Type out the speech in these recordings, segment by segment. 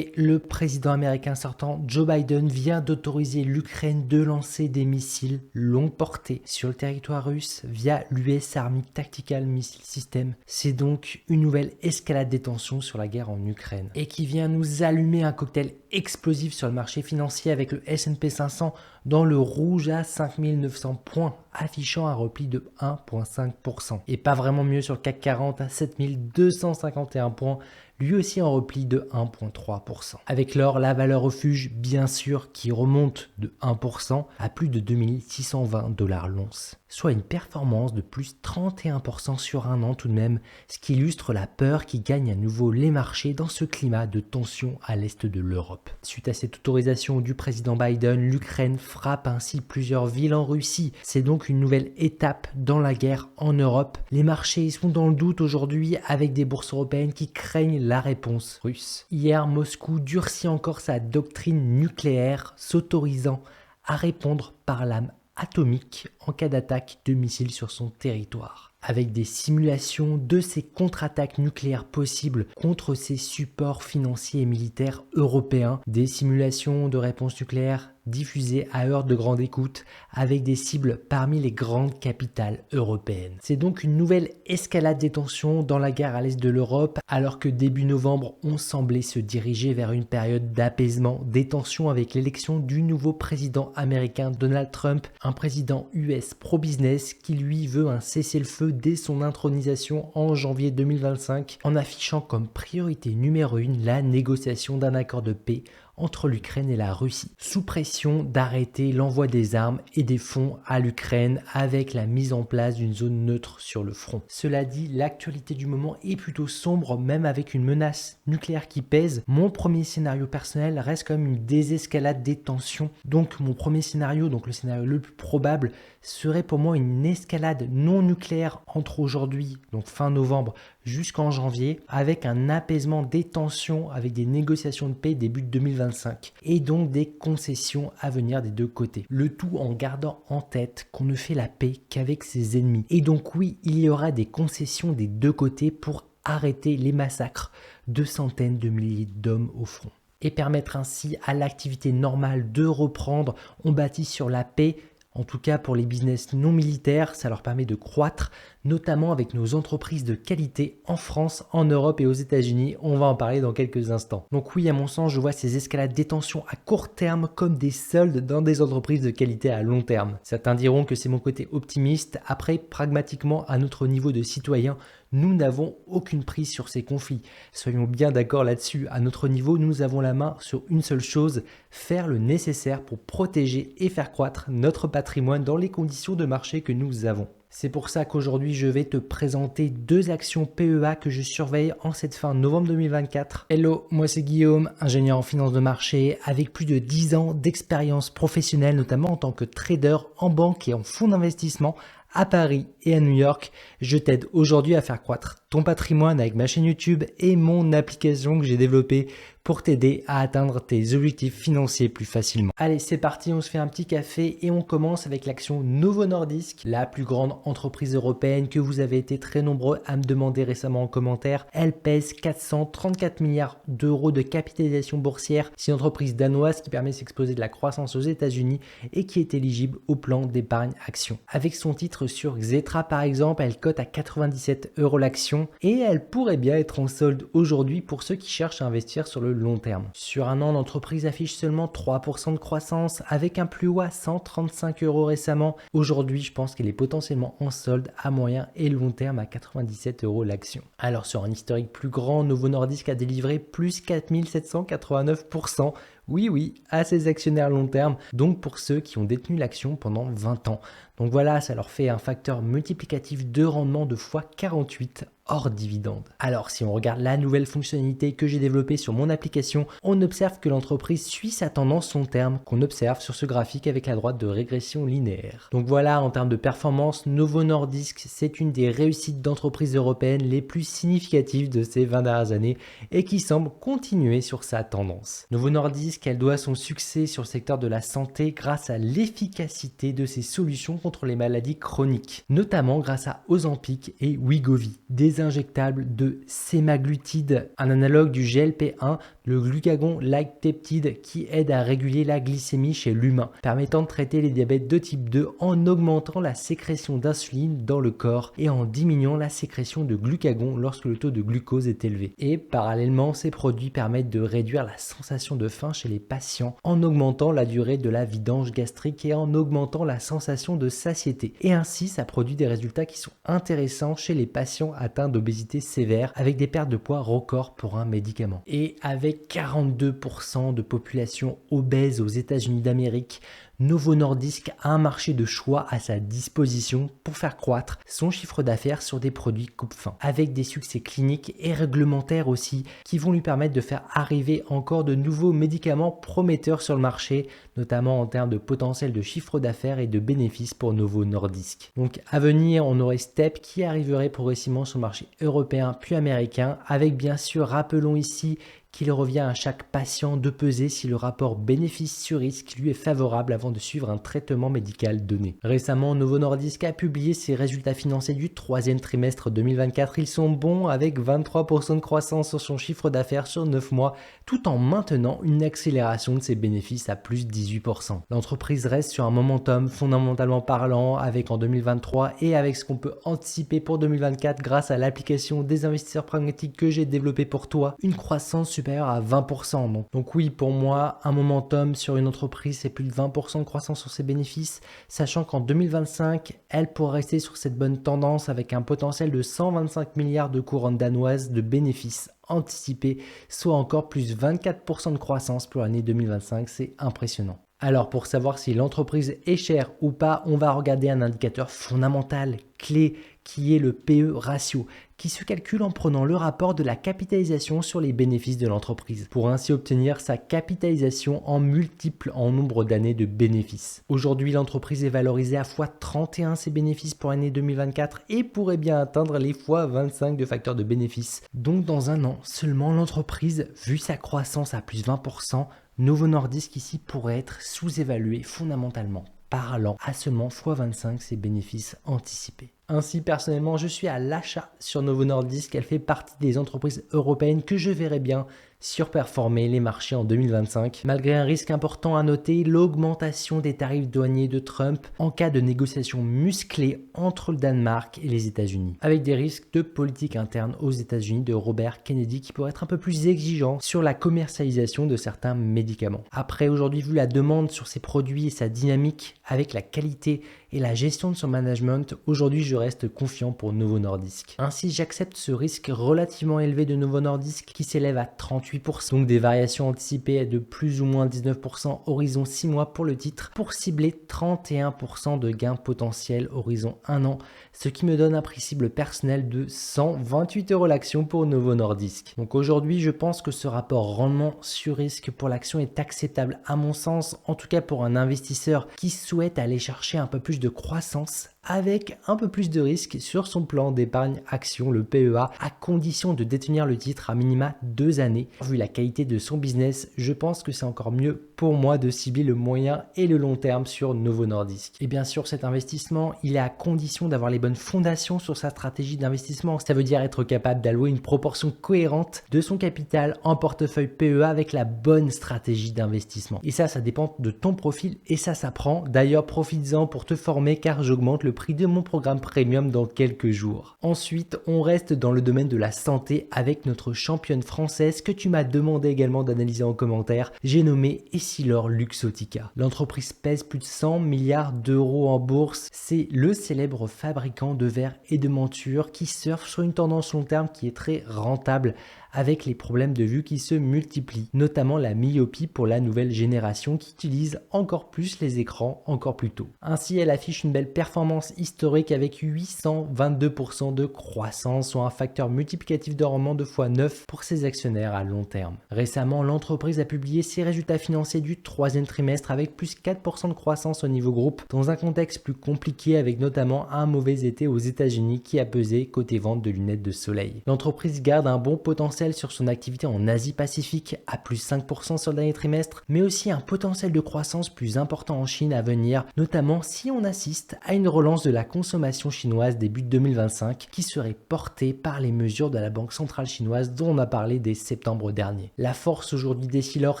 effet, le président américain sortant Joe Biden vient d'autoriser l'Ukraine de lancer des missiles longue portée sur le territoire russe via l'US Army Tactical Missile System. C'est donc une nouvelle escalade des tensions sur la guerre en Ukraine et qui vient nous allumer un cocktail explosif sur le marché financier avec le S&P 500 dans le rouge à 5900 points, affichant un repli de 1,5%. Et pas vraiment mieux sur le CAC 40 à 7251 points, lui aussi en repli de 1,3%. Avec l'or, la valeur refuge, bien sûr, qui remonte de 1% à plus de 2620 $ l'once, soit une performance de plus 31% sur un an tout de même, ce qui illustre la peur qui gagne à nouveau les marchés dans ce climat de tension à l'est de l'Europe. Suite à cette autorisation du président Biden, l'Ukraine frappe ainsi plusieurs villes en Russie. C'est donc une nouvelle étape dans la guerre en Europe. Les marchés sont dans le doute aujourd'hui avec des bourses européennes qui craignent la réponse russe. Hier, Moscou durcit encore sa doctrine nucléaire, s'autorisant à répondre par lame atomique en cas d'attaque de missiles sur son territoire, avec des simulations de ces contre-attaques nucléaires possibles contre ses supports financiers et militaires européens, des simulations de réponse nucléaire diffusées à heure de grande écoute avec des cibles parmi les grandes capitales européennes. C'est donc une nouvelle escalade des tensions dans la guerre à l'est de l'Europe, alors que début novembre, on semblait se diriger vers une période d'apaisement des tensions avec l'élection du nouveau président américain Donald Trump, un président US pro-business qui lui veut un cessez-le-feu dès son intronisation en janvier 2025, en affichant comme priorité numéro 1 la négociation d'un accord de paix entre l'Ukraine et la Russie, sous pression d'arrêter l'envoi des armes et des fonds à l'Ukraine avec la mise en place d'une zone neutre sur le front. Cela dit, l'actualité du moment est plutôt sombre, même avec une menace nucléaire qui pèse. Mon premier scénario personnel reste quand même une désescalade des tensions. Donc mon premier scénario, donc le scénario le plus probable, serait pour moi une escalade non nucléaire entre aujourd'hui, donc fin novembre, jusqu'en janvier, avec un apaisement des tensions, avec des négociations de paix début 2025, et donc des concessions à venir des deux côtés. Le tout en gardant en tête qu'on ne fait la paix qu'avec ses ennemis. Et donc oui, il y aura des concessions des deux côtés pour arrêter les massacres de centaines de milliers d'hommes au front, et permettre ainsi à l'activité normale de reprendre. On bâtit sur la paix. En tout cas, pour les business non militaires, ça leur permet de croître, notamment avec nos entreprises de qualité en France, en Europe et aux États-Unis. On va en parler dans quelques instants. Donc oui, à mon sens, je vois ces escalades des tensions à court terme comme des soldes dans des entreprises de qualité à long terme. Certains diront que c'est mon côté optimiste. Après, pragmatiquement, à notre niveau de citoyen, nous n'avons aucune prise sur ces conflits. Soyons bien d'accord là-dessus. À notre niveau, nous avons la main sur une seule chose, faire le nécessaire pour protéger et faire croître notre patrimoine dans les conditions de marché que nous avons. C'est pour ça qu'aujourd'hui, je vais te présenter 2 actions PEA que je surveille en cette fin novembre 2024. Hello, moi c'est Guillaume, ingénieur en finance de marché avec plus de 10 ans d'expérience professionnelle, notamment en tant que trader en banque et en fonds d'investissement à Paris et à New York. Je t'aide aujourd'hui à faire croître ton patrimoine avec ma chaîne YouTube et mon application que j'ai développée pour t'aider à atteindre tes objectifs financiers plus facilement. Allez, c'est parti, on se fait un petit café et on commence avec l'action Novo Nordisk, la plus grande entreprise européenne que vous avez été très nombreux à me demander récemment en commentaire. Elle pèse 434 milliards d'euros de capitalisation boursière. C'est une entreprise danoise qui permet de s'exposer de la croissance aux États-Unis et qui est éligible au plan d'épargne action. Avec son titre sur Xetra par exemple, elle cote à 97 € l'action et elle pourrait bien être en solde aujourd'hui pour ceux qui cherchent à investir sur le long terme. Sur un an, l'entreprise affiche seulement 3% de croissance avec un plus haut à 135 € récemment. Aujourd'hui, je pense qu'elle est potentiellement en solde à moyen et long terme à 97 € l'action. Alors sur un historique plus grand, Novo Nordisk a délivré plus 4789%. Oui, à ses actionnaires long terme, donc pour ceux qui ont détenu l'action pendant 20 ans. Donc voilà, ça leur fait un facteur multiplicatif de rendement de x48 hors dividende. Alors si on regarde la nouvelle fonctionnalité que j'ai développée sur mon application, on observe que l'entreprise suit sa tendance long terme qu'on observe sur ce graphique avec la droite de régression linéaire. Donc voilà, en termes de performance, Novo Nordisk, c'est une des réussites d'entreprises européennes les plus significatives de ces 20 dernières années et qui semble continuer sur sa tendance. Novo Nordisk Nordisk, elle doit son succès sur le secteur de la santé grâce à l'efficacité de ses solutions contre les maladies chroniques, notamment grâce à Ozempic et Wegovy, des injectables de sémaglutide, un analogue du GLP-1, le glucagon-like peptide qui aide à réguler la glycémie chez l'humain, permettant de traiter les diabètes de type 2 en augmentant la sécrétion d'insuline dans le corps et en diminuant la sécrétion de glucagon lorsque le taux de glucose est élevé. Et parallèlement, ces produits permettent de réduire la sensation de faim chez les patients en augmentant la durée de la vidange gastrique et en augmentant la sensation de satiété. Et ainsi, ça produit des résultats qui sont intéressants chez les patients atteints d'obésité sévère avec des pertes de poids records pour un médicament. Et avec 42% de population obèse aux États-Unis d'Amérique, Novo Nordisk a un marché de choix à sa disposition pour faire croître son chiffre d'affaires sur des produits coupe-faim, avec des succès cliniques et réglementaires aussi qui vont lui permettre de faire arriver encore de nouveaux médicaments prometteurs sur le marché, notamment en termes de potentiel de chiffre d'affaires et de bénéfices pour Novo Nordisk. Donc à venir, on aurait Step qui arriverait progressivement sur le marché européen puis américain, avec bien sûr, rappelons ici, qu'il revient à chaque patient de peser si le rapport bénéfice sur risque lui est favorable avant de suivre un traitement médical donné. Récemment, Novo Nordisk a publié ses résultats financiers du troisième trimestre 2024. Ils sont bons avec 23% de croissance sur son chiffre d'affaires sur 9 mois, tout en maintenant une accélération de ses bénéfices à plus 18%. L'entreprise reste sur un momentum fondamentalement parlant avec en 2023 et avec ce qu'on peut anticiper pour 2024 grâce à l'application des investisseurs pragmatiques que j'ai développé pour toi, une croissance supérieur à 20%. Donc oui, pour moi, un momentum sur une entreprise, c'est plus de 20% de croissance sur ses bénéfices, sachant qu'en 2025, elle pourra rester sur cette bonne tendance avec un potentiel de 125 milliards de couronnes danoises de bénéfices anticipés, soit encore plus 24% de croissance pour l'année 2025. C'est impressionnant. Alors pour savoir si l'entreprise est chère ou pas, on va regarder un indicateur fondamental, clé, qui est le PE ratio, qui se calcule en prenant le rapport de la capitalisation sur les bénéfices de l'entreprise, pour ainsi obtenir sa capitalisation en multiple en nombre d'années de bénéfices. Aujourd'hui, l'entreprise est valorisée à x31 ses bénéfices pour l'année 2024 et pourrait bien atteindre les x25 de facteurs de bénéfices. Donc dans un an seulement, l'entreprise, vu sa croissance à plus 20%, Novo Nordisk ici pourrait être sous-évalué fondamentalement, parlant à seulement x25 ses bénéfices anticipés. Ainsi, personnellement, je suis à l'achat sur Novo Nordisk. Elle fait partie des entreprises européennes que je verrais bien surperformer les marchés en 2025. Malgré un risque important à noter, l'augmentation des tarifs douaniers de Trump en cas de négociations musclées entre le Danemark et les États-Unis. Avec des risques de politique interne aux États-Unis de Robert Kennedy qui pourrait être un peu plus exigeant sur la commercialisation de certains médicaments. Après, aujourd'hui, vu la demande sur ces produits et sa dynamique avec la qualité et la gestion de son management, aujourd'hui je reste confiant pour Novo Nordisk. Ainsi, j'accepte ce risque relativement élevé de Novo Nordisk qui s'élève à 38%, donc des variations anticipées de plus ou moins 19% horizon 6 mois pour le titre, pour cibler 31% de gains potentiels horizon 1 an, ce qui me donne un prix cible personnel de 128 € l'action pour Novo Nordisk. Donc aujourd'hui, je pense que ce rapport rendement sur risque pour l'action est acceptable à mon sens, en tout cas pour un investisseur qui souhaite aller chercher un peu plus de croissance avec un peu plus de risque sur son plan d'épargne action, le PEA, à condition de détenir le titre à minima 2 années. Vu la qualité de son business, je pense que c'est encore mieux pour moi de cibler le moyen et le long terme sur Novo Nordisk. Et bien sûr, cet investissement, il est à condition d'avoir les bonnes fondations sur sa stratégie d'investissement. Ça veut dire être capable d'allouer une proportion cohérente de son capital en portefeuille PEA avec la bonne stratégie d'investissement. Et ça dépend de ton profil et ça s'apprend. D'ailleurs, profites-en pour te former car j'augmente le prix de mon programme premium dans quelques jours. Ensuite, on reste dans le domaine de la santé avec notre championne française que tu m'as demandé également d'analyser en commentaire. J'ai nommé Essilor Luxottica. L'entreprise pèse plus de 100 milliards d'euros en bourse. C'est le célèbre fabricant de verres et de montures qui surfe sur une tendance long terme qui est très rentable avec les problèmes de vue qui se multiplient, notamment la myopie pour la nouvelle génération qui utilise encore plus les écrans encore plus tôt. Ainsi, elle affiche une belle performance historique avec 822% de croissance, soit un facteur multiplicatif de rendement de x9 pour ses actionnaires à long terme. Récemment, l'entreprise a publié ses résultats financiers du troisième trimestre avec plus 4% de croissance au niveau groupe, dans un contexte plus compliqué avec notamment un mauvais été aux États-Unis qui a pesé côté vente de lunettes de soleil. L'entreprise garde un bon potentiel potentiel sur son activité en Asie-Pacifique à plus 5% sur le dernier trimestre, mais aussi un potentiel de croissance plus important en Chine à venir, notamment si on assiste à une relance de la consommation chinoise début 2025 qui serait portée par les mesures de la Banque centrale chinoise dont on a parlé dès septembre dernier. La force aujourd'hui d'Essilor,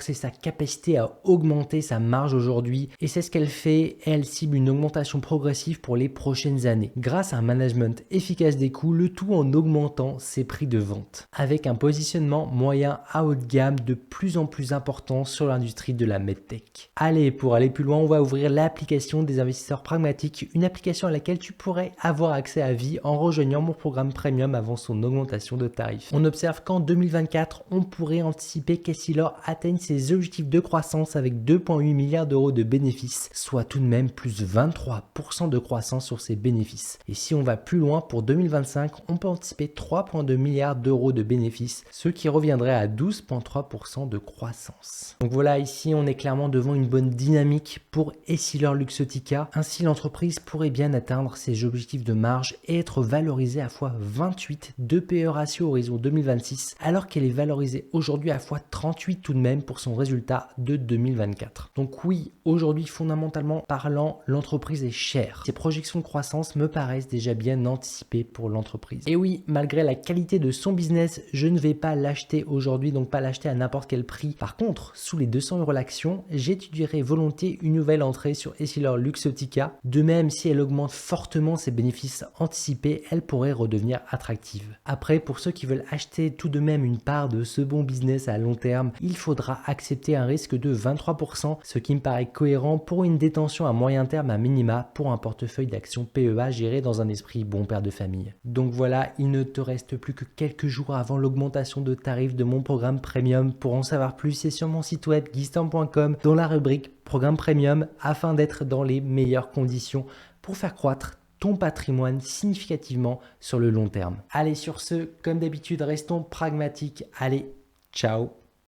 c'est sa capacité à augmenter sa marge aujourd'hui et c'est ce qu'elle fait. Elle cible une augmentation progressive pour les prochaines années grâce à un management efficace des coûts, le tout en augmentant ses prix de vente avec un positionnement moyen à haut de gamme de plus en plus important sur l'industrie de la medtech. Allez, pour aller plus loin, on va ouvrir l'application des investisseurs pragmatiques, une application à laquelle tu pourrais avoir accès à vie en rejoignant mon programme premium avant son augmentation de tarifs. On observe qu'en 2024, on pourrait anticiper qu'Essilor atteigne ses objectifs de croissance avec 2,8 milliards d'euros de bénéfices, soit tout de même plus 23% de croissance sur ses bénéfices. Et si on va plus loin, pour 2025, on peut anticiper 3,2 milliards d'euros de bénéfices, ce qui reviendrait à 12,3% de croissance. Donc voilà, ici on est clairement devant une bonne dynamique pour Essilor Luxottica. Ainsi, l'entreprise pourrait bien atteindre ses objectifs de marge et être valorisée à x28 de PE ratio horizon 2026, alors qu'elle est valorisée aujourd'hui à x38 tout de même pour son résultat de 2024. Donc oui, aujourd'hui, fondamentalement parlant, l'entreprise est chère. Ses projections de croissance me paraissent déjà bien anticipées pour l'entreprise. Et oui, malgré la qualité de son business, je ne vais pas l'acheter aujourd'hui, donc pas l'acheter à n'importe quel prix. Par contre, sous les 200 € l'action, j'étudierai volontiers une nouvelle entrée sur Essilor Luxottica. De même, si elle augmente fortement ses bénéfices anticipés, elle pourrait redevenir attractive. Après, pour ceux qui veulent acheter tout de même une part de ce bon business à long terme, il faudra accepter un risque de 23%, ce qui me paraît cohérent pour une détention à moyen terme à minima pour un portefeuille d'actions PEA géré dans un esprit bon père de famille. Donc voilà, il ne te reste plus que quelques jours avant l'augmentation de tarifs de mon programme premium. Pour en savoir plus, c'est sur mon site web guistan.com dans la rubrique programme premium afin d'être dans les meilleures conditions pour faire croître ton patrimoine significativement sur le long terme. Allez, sur ce, comme d'habitude, restons pragmatiques. Allez, ciao!